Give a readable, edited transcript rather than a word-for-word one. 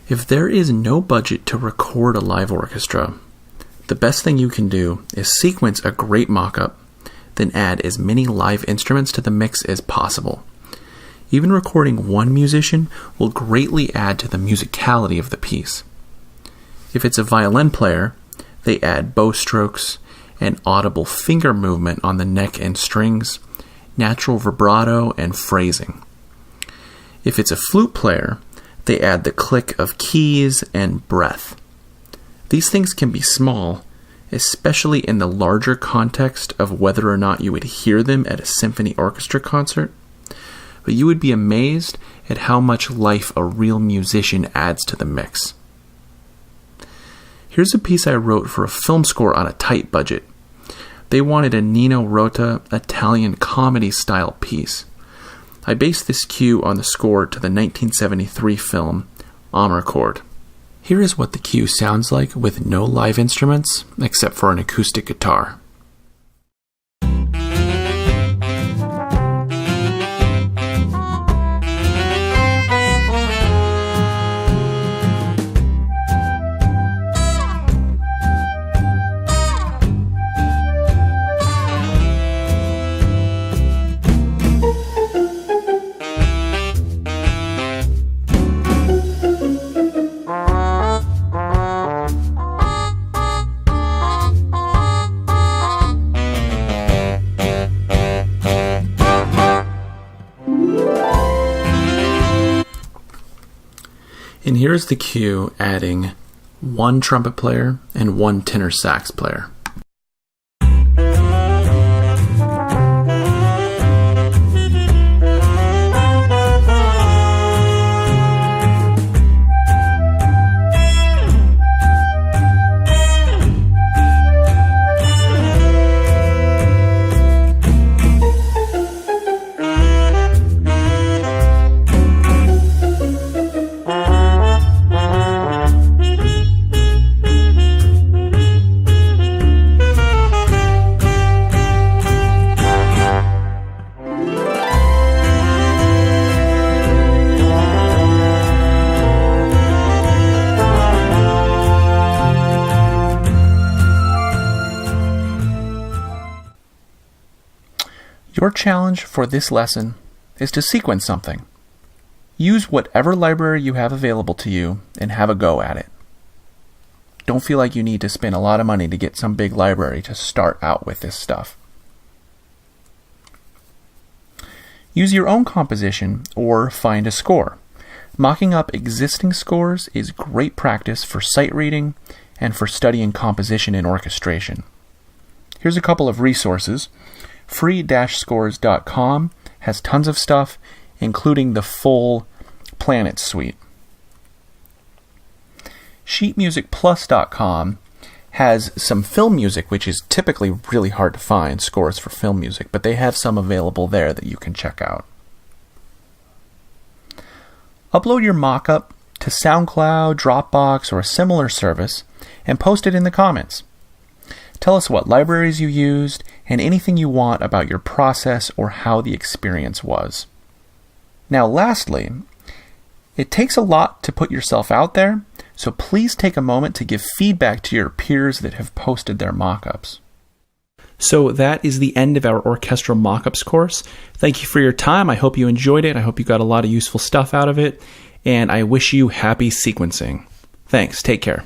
If there is no budget to record a live orchestra, the best thing you can do is sequence a great mock-up, then add as many live instruments to the mix as possible. Even recording one musician will greatly add to the musicality of the piece. If it's a violin player, they add bow strokes and audible finger movement on the neck and strings, natural vibrato, and phrasing. If it's a flute player, they add the click of keys and breath. These things can be small, especially in the larger context of whether or not you would hear them at a symphony orchestra concert, but you would be amazed at how much life a real musician adds to the mix. Here's a piece I wrote for a film score on a tight budget. They wanted a Nino Rota Italian comedy-style piece. I based this cue on the score to the 1973 film Amarcord. Here is what the cue sounds like with no live instruments except for an acoustic guitar. And here's the cue adding one trumpet player and one tenor sax player. Your challenge for this lesson is to sequence something. Use whatever library you have available to you and have a go at it. Don't feel like you need to spend a lot of money to get some big library to start out with this stuff. Use your own composition or find a score. Mocking up existing scores is great practice for sight reading and for studying composition and orchestration. Here's a couple of resources. Free-scores.com has tons of stuff, including the full Planet suite. Sheetmusicplus.com has some film music, which is typically really hard to find, scores for film music, but they have some available there that you can check out. Upload your mock-up to SoundCloud, Dropbox, or a similar service, and post it in the comments. Tell us what libraries you used and anything you want about your process or how the experience was. Now, lastly, it takes a lot to put yourself out there, so please take a moment to give feedback to your peers that have posted their mock-ups. So that is the end of our orchestral mock-ups course. Thank you for your time. I hope you enjoyed it. I hope you got a lot of useful stuff out of it, and I wish you happy sequencing. Thanks. Take care.